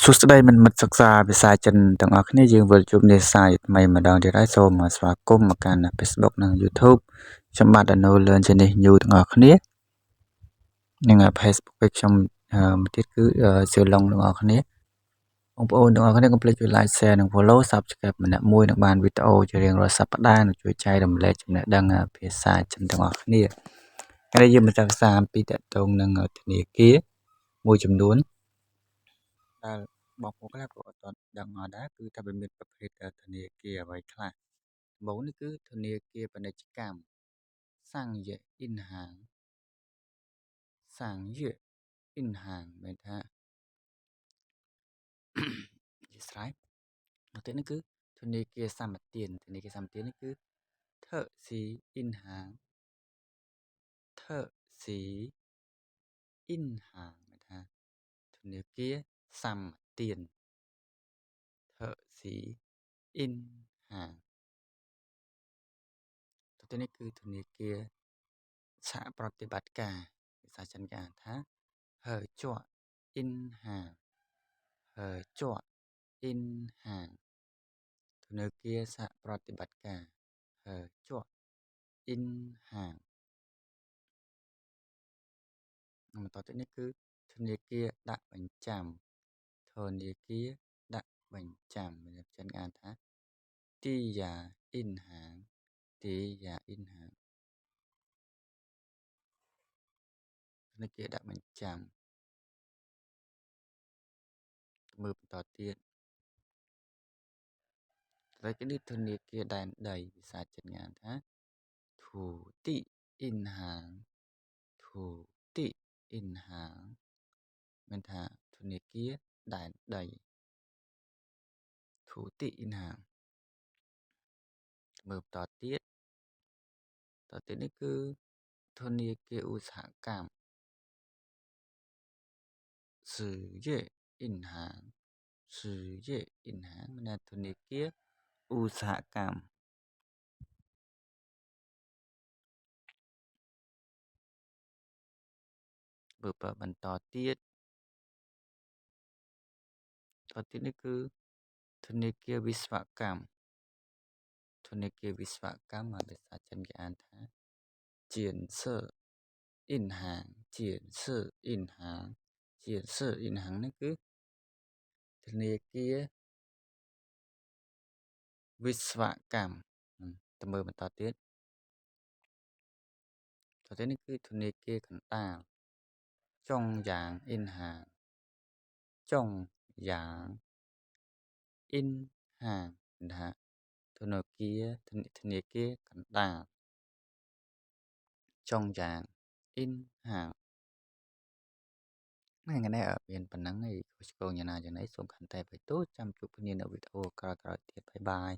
សួស្តីមិត្តមិត្តសិក្សាភាសាចិនទាំងអស់គ្នាយើងវិលជួបនេះសាយថ្មីម្ដងទៀតហើយសូមស្វាគមន៍មកកាន់ Facebook និង YouTube ខ្ញុំបាទ Dano Learn Chinese New ទាំងអស់គ្នានិង Facebook ពេលខ្ញុំមួយទៀតគឺសៀវឡុងទាំងអស់គ្នាបងប្អូនទាំងអស់គ្នាកុំភ្លេចជួយ Like Share និង Follow Subscribe ម្នាក់មួយនឹងបានវីដេអូជារៀងរាល់សប្តាហ៍និងជួយចែករំលែកចំណេះដឹងភាសាចិនទាំងអស់គ្នាហើយយើងមកសិក្សាអំពីតកតងនឹងធនាគារមួយចំនួនដែលបងប្អូនខ្លះក៏អត់ទាន់ដឹងដែរគឺថាវាមានប្រភេទធនាគារអ្វីខ្លះដំបូងនេះគឺធនាគារពាណិជ្ជកម្មសាំងយេអ៊ីនហាងសាំងយេអ៊ីនហាងមានថាជាស្រ័យនោះទៀតនេះគឺធនាគារសម្បទានធនាគារសម្បទាននេះគឺថឺស៊ីអ៊ីនហាងថឺស៊ីអ៊ីនហាងមានថាធនាគារសម្បទានថឺស៊ីអ៊ីនហាងទៅនេះគឺធនាគារសហប្រតិបត្តិការភាសាចិនគេហៅថាហើច័កអ៊ីនហាងហើច័កអ៊ីនហាងធនាគារសហប្រតិបត្តិការហើច័កអ៊ីនហាងបន្តទៅនេះគឺធនាគារដាក់បញ្ចាំធនាគារដាក់បញ្ចាំមានចិនគេហៅថាទីយ៉ាអ៊ីនហាងទីយ៉ាអ៊ីនហាងធនាគារដាក់បញ្ចាំមើលបន្តទៀតហើយគឺធនាគារដែនដីភាសាចិនគេហៅថាធូទីអ៊ីនហាងធូទីអ៊ីនហាងមានថាធនាគារដែនដីធូទីអ៊ីនហាងមើលបន្តទៀតនេះគឺធនាគារឧស្សាហកម្មស៊ឺយេអ៊ីនហាងស៊ឺយេអ៊ីនហាងមានធនាគារឧស្សាហកម្មមើលបន្តទៀតនេះគឺធនាគារវិស្វកម្មធនាគារវិស្វកម្មភាសាចិនគេអានថាជៀនសឺអ៊ីនហាងជៀនសឺអ៊ីនហាងជៀនសឺអ៊ីនហាងនេះគឺធនាគារវិស្វកម្មទៅមើលបន្តទៀតនេះគឺធនាគារកណ្ដាលចុងយ៉ាងអ៊ីនហាងចុងយ៉ាងអ៊ីនហាងថាធនាគារកណ្ដាលចុងយ៉ាងអ៊ីនហាងហ្នឹងឯងមានប៉ុណ្ណឹងឯងខុសឆ្គងយ៉ាងណាយ៉ាងណីសូមខន្តីបិទទោសចាំជួបគ្នានៅវីដេអូក្រោយៗទៀតបាយបាយ